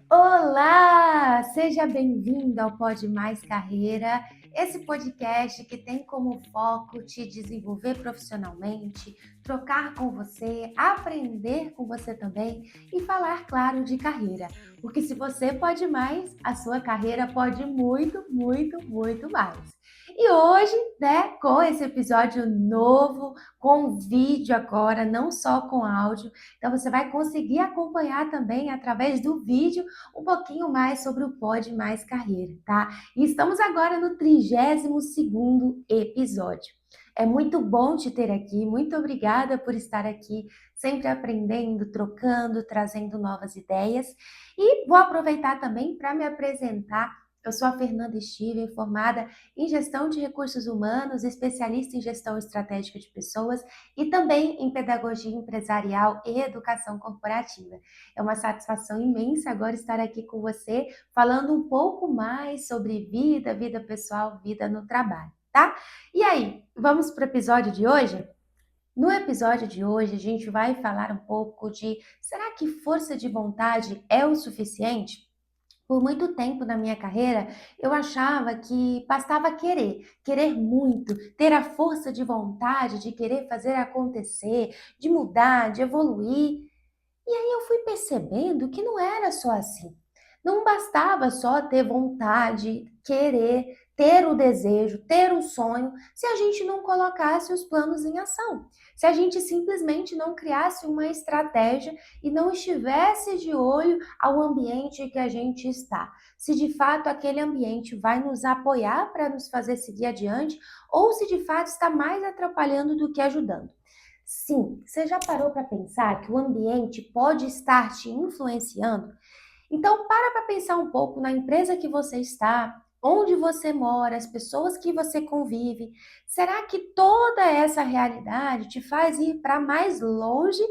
Olá! Seja bem-vindo ao Pode Mais Carreira, esse podcast que tem como foco te desenvolver profissionalmente, trocar com você, aprender com você também e falar, claro, de carreira. Porque se você pode mais, a sua carreira pode muito, muito, muito mais. E hoje, com esse episódio novo, com vídeo agora, não só com áudio, então você vai conseguir acompanhar também através do vídeo um pouquinho mais sobre o Pode Mais Carreira, tá? E estamos agora no 32º episódio. É muito bom te ter aqui, muito obrigada por estar aqui, sempre aprendendo, trocando, trazendo novas ideias. E vou aproveitar também para me apresentar. Eu sou a Fernanda Stiver, formada em Gestão de Recursos Humanos, especialista em Gestão Estratégica de Pessoas e também em Pedagogia Empresarial e Educação Corporativa. É uma satisfação imensa agora estar aqui com você, falando um pouco mais sobre vida pessoal, vida no trabalho, tá? E aí, vamos para o episódio de hoje? No episódio de hoje, a gente vai falar um pouco de: será que força de vontade é o suficiente? Por muito tempo na minha carreira, eu achava que bastava querer muito, ter a força de vontade de querer fazer acontecer, de mudar, de evoluir. E aí eu fui percebendo que não era só assim. Não bastava só ter vontade, querer, ter o desejo, ter o sonho, se a gente não colocasse os planos em ação. Se a gente simplesmente não criasse uma estratégia e não estivesse de olho ao ambiente que a gente está. Se de fato aquele ambiente vai nos apoiar para nos fazer seguir adiante ou se de fato está mais atrapalhando do que ajudando. Sim, você já parou para pensar que o ambiente pode estar te influenciando? Então, para pensar um pouco na empresa que você está, onde você mora, as pessoas que você convive. Será que toda essa realidade te faz ir para mais longe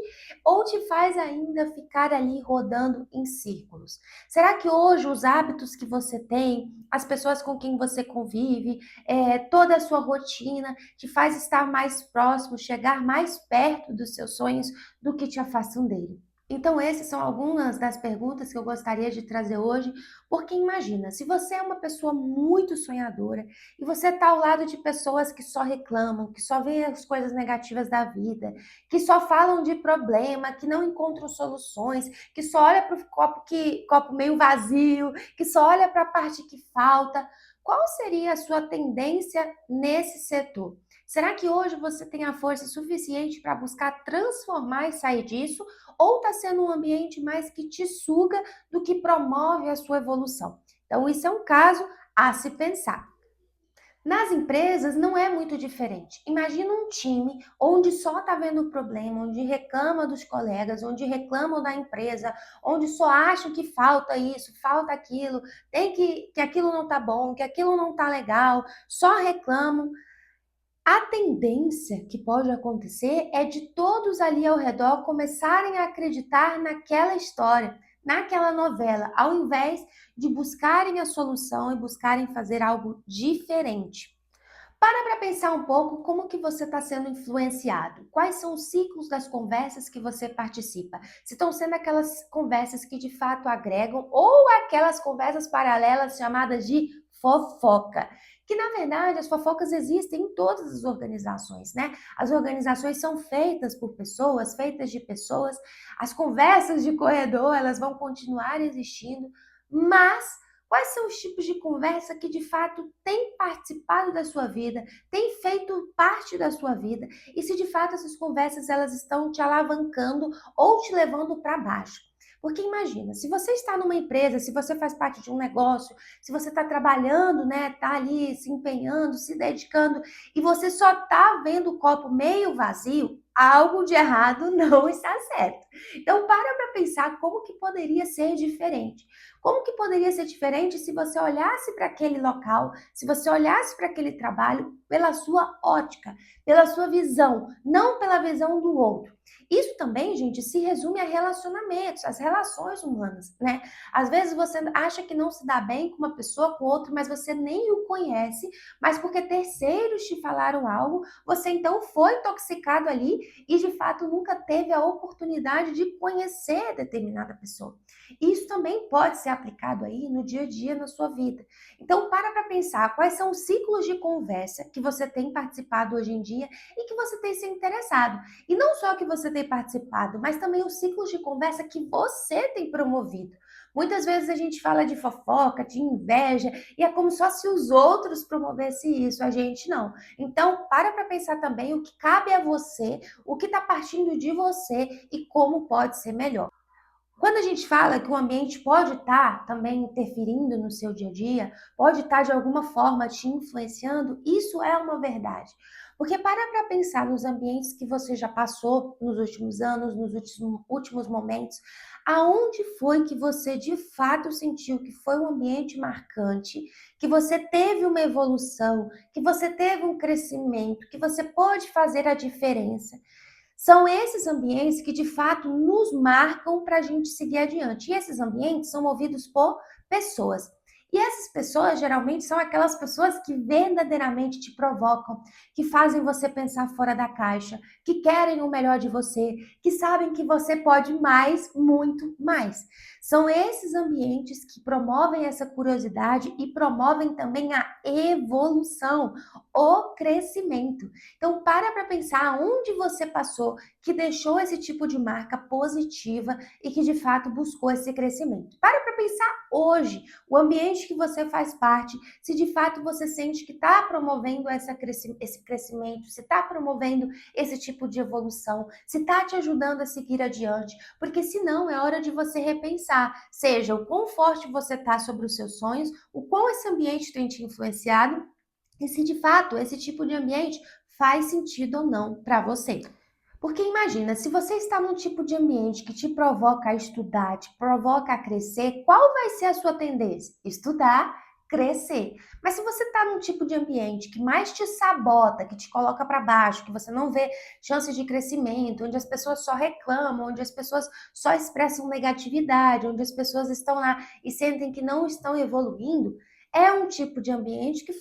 ou te faz ainda ficar ali rodando em círculos? Será que hoje os hábitos que você tem, as pessoas com quem você convive, toda a sua rotina te faz estar mais próximo, chegar mais perto dos seus sonhos do que te afastam dele? Então, essas são algumas das perguntas que eu gostaria de trazer hoje, porque imagina, se você é uma pessoa muito sonhadora e você está ao lado de pessoas que só reclamam, que só veem as coisas negativas da vida, que só falam de problema, que não encontram soluções, que só olha para o copo meio vazio, que só olha para a parte que falta, qual seria a sua tendência nesse setor? Será que hoje você tem a força suficiente para buscar transformar e sair disso? Ou está sendo um ambiente mais que te suga do que promove a sua evolução? Então, isso é um caso a se pensar. Nas empresas não é muito diferente. Imagina um time onde só está vendo problema, onde reclama dos colegas, onde reclamam da empresa, onde só acham que falta isso, falta aquilo, que aquilo não está bom, que aquilo não está legal, só reclamam. A tendência que pode acontecer é de todos ali ao redor começarem a acreditar naquela história, naquela novela, ao invés de buscarem a solução e buscarem fazer algo diferente. Para pensar um pouco como que você está sendo influenciado. Quais são os ciclos das conversas que você participa? Se estão sendo aquelas conversas que de fato agregam ou aquelas conversas paralelas chamadas de fofoca. Que na verdade as fofocas existem em todas as organizações, né? As organizações são feitas por pessoas, feitas de pessoas. As conversas de corredor, elas vão continuar existindo, mas quais são os tipos de conversa que de fato têm participado da sua vida, têm feito parte da sua vida, e se de fato essas conversas elas estão te alavancando ou te levando para baixo? Porque imagina, se você está numa empresa, se você faz parte de um negócio, se você está trabalhando, né, está ali se empenhando, se dedicando, e você só está vendo o copo meio vazio, algo de errado não está certo. Então para pensar como que poderia ser diferente. Como que poderia ser diferente se você olhasse para aquele local, se você olhasse para aquele trabalho pela sua ótica, pela sua visão, não pela visão do outro? Isso também, gente, se resume a relacionamentos, às relações humanas, né? Às vezes você acha que não se dá bem com uma pessoa, com outra, mas você nem o conhece, mas porque terceiros te falaram algo, você então foi intoxicado ali e de fato nunca teve a oportunidade de conhecer determinada pessoa. Isso também pode ser aplicado aí no dia a dia na sua vida. Então para pensar quais são os ciclos de conversa que você tem participado hoje em dia e que você tem se interessado. E não só que você tem participado, mas também os ciclos de conversa que você tem promovido. Muitas vezes a gente fala de fofoca, de inveja, e é como só se os outros promovessem isso, a gente não. Então, para pensar também o que cabe a você, o que está partindo de você e como pode ser melhor. Quando a gente fala que o ambiente pode estar também interferindo no seu dia a dia, pode estar de alguma forma te influenciando, isso é uma verdade. Porque para pensar nos ambientes que você já passou nos últimos anos, nos últimos momentos, aonde foi que você de fato sentiu que foi um ambiente marcante, que você teve uma evolução, que você teve um crescimento, que você pode fazer a diferença. São esses ambientes que de fato nos marcam para a gente seguir adiante. E esses ambientes são movidos por pessoas. E essas pessoas geralmente são aquelas pessoas que verdadeiramente te provocam, que fazem você pensar fora da caixa, que querem o melhor de você, que sabem que você pode mais, muito mais. São esses ambientes que promovem essa curiosidade e promovem também a evolução, o crescimento. Então, para pensar onde você passou que deixou esse tipo de marca positiva e que de fato buscou esse crescimento. Para pensar hoje, o ambiente que você faz parte, se de fato você sente que está promovendo esse crescimento, se está promovendo esse tipo de evolução, se está te ajudando a seguir adiante, porque senão é hora de você repensar, seja o quão forte você está sobre os seus sonhos, o quão esse ambiente tem te influenciado e se de fato esse tipo de ambiente faz sentido ou não para você. Porque imagina, se você está num tipo de ambiente que te provoca a estudar, te provoca a crescer, qual vai ser a sua tendência? Estudar, crescer. Mas se você está num tipo de ambiente que mais te sabota, que te coloca para baixo, que você não vê chances de crescimento, onde as pessoas só reclamam, onde as pessoas só expressam negatividade, onde as pessoas estão lá e sentem que não estão evoluindo, é um tipo de ambiente que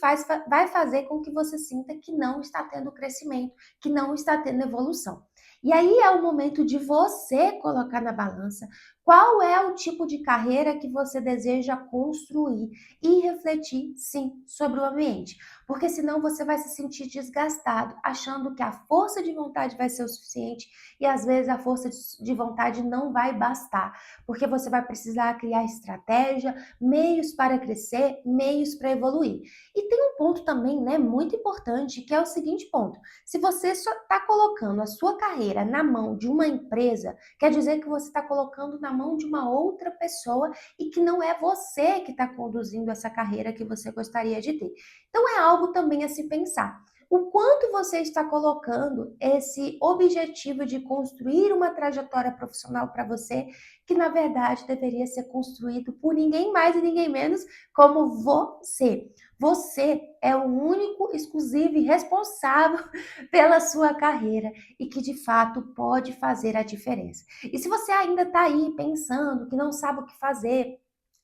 vai fazer com que você sinta que não está tendo crescimento, que não está tendo evolução. E aí é o momento de você colocar na balança qual é o tipo de carreira que você deseja construir e refletir, sim, sobre o ambiente. Porque senão você vai se sentir desgastado, achando que a força de vontade vai ser o suficiente e às vezes a força de vontade não vai bastar, porque você vai precisar criar estratégia, meios para crescer, meios para evoluir. E tem um ponto também, né, muito importante, que é o seguinte ponto: se você só está colocando a sua carreira na mão de uma empresa, quer dizer que você está colocando na mão de uma outra pessoa e que não é você que está conduzindo essa carreira que você gostaria de ter. Então é algo também a se pensar. O quanto você está colocando esse objetivo de construir uma trajetória profissional para você, que na verdade deveria ser construído por ninguém mais e ninguém menos como você. Você é o único, exclusivo e responsável pela sua carreira e que de fato pode fazer a diferença. E se você ainda está aí pensando que não sabe o que fazer,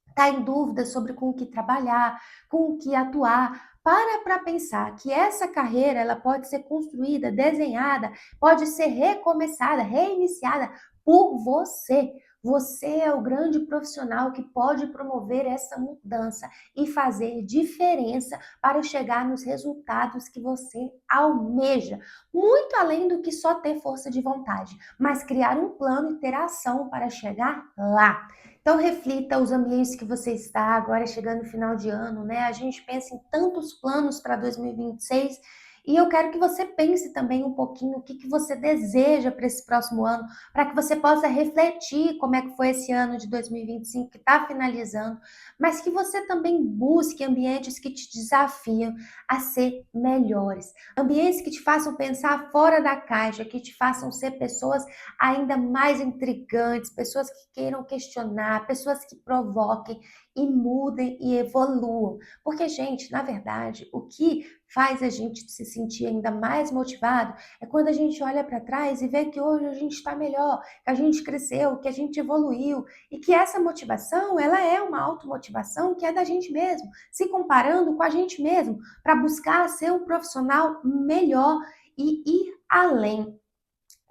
está em dúvida sobre com o que trabalhar, com o que atuar, para pensar que essa carreira ela pode ser construída, desenhada, pode ser recomeçada, reiniciada por você. Você é o grande profissional que pode promover essa mudança e fazer diferença para chegar nos resultados que você almeja. Muito além do que só ter força de vontade, mas criar um plano e ter ação para chegar lá. Então reflita os ambientes que você está agora chegando no final de ano, né? A gente pensa em tantos planos para 2026 E eu quero que você pense também um pouquinho o que você deseja para esse próximo ano, para que você possa refletir como é que foi esse ano de 2025 que está finalizando, mas que você também busque ambientes que te desafiam a ser melhores, ambientes que te façam pensar fora da caixa, que te façam ser pessoas ainda mais intrigantes, pessoas que queiram questionar, pessoas que provoquem e mudem e evoluam. Porque, gente, na verdade, o que faz a gente se sentir ainda mais motivado é quando a gente olha para trás e vê que hoje a gente está melhor, que a gente cresceu, que a gente evoluiu e que essa motivação, ela é uma automotivação que é da gente mesmo, se comparando com a gente mesmo, para buscar ser um profissional melhor e ir além.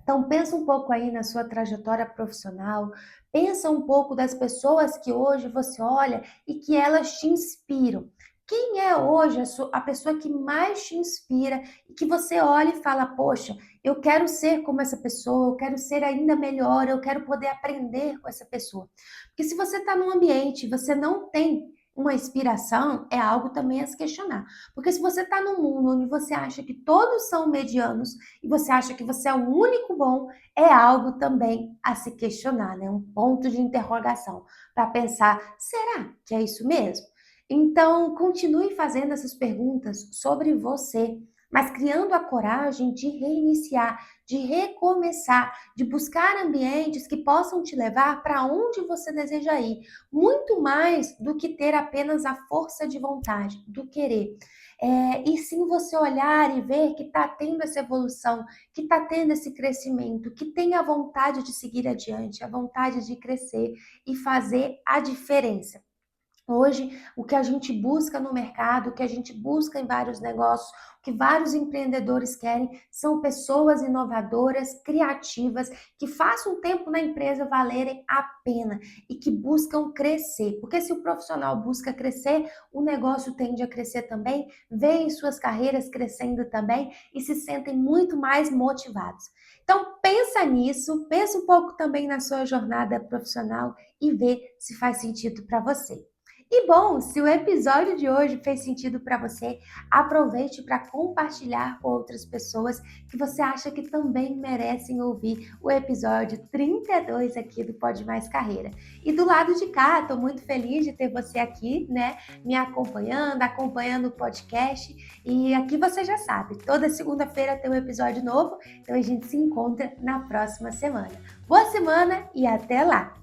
Então pensa um pouco aí na sua trajetória profissional, pensa um pouco das pessoas que hoje você olha e que elas te inspiram. Quem é hoje a pessoa que mais te inspira e que você olha e fala, poxa, eu quero ser como essa pessoa, eu quero ser ainda melhor, eu quero poder aprender com essa pessoa. Porque se você está num ambiente e você não tem uma inspiração, é algo também a se questionar. Porque se você está num mundo onde você acha que todos são medianos, e você acha que você é o único bom, é algo também a se questionar, né? Um ponto de interrogação para pensar, será que é isso mesmo? Então, continue fazendo essas perguntas sobre você, mas criando a coragem de reiniciar, de recomeçar, de buscar ambientes que possam te levar para onde você deseja ir, muito mais do que ter apenas a força de vontade, do querer. E sim você olhar e ver que está tendo essa evolução, que está tendo esse crescimento, que tem a vontade de seguir adiante, a vontade de crescer e fazer a diferença. Hoje, o que a gente busca no mercado, o que a gente busca em vários negócios, o que vários empreendedores querem são pessoas inovadoras, criativas, que façam o tempo na empresa valerem a pena e que buscam crescer. Porque se o profissional busca crescer, o negócio tende a crescer também, veem suas carreiras crescendo também e se sentem muito mais motivados. Então, pensa nisso, pensa um pouco também na sua jornada profissional e vê se faz sentido para você. E bom, se o episódio de hoje fez sentido para você, aproveite para compartilhar com outras pessoas que você acha que também merecem ouvir o episódio 32 aqui do Pode Mais Carreira. E do lado de cá, estou muito feliz de ter você aqui, né, me acompanhando, acompanhando o podcast. E aqui você já sabe, toda segunda-feira tem um episódio novo, então a gente se encontra na próxima semana. Boa semana e até lá!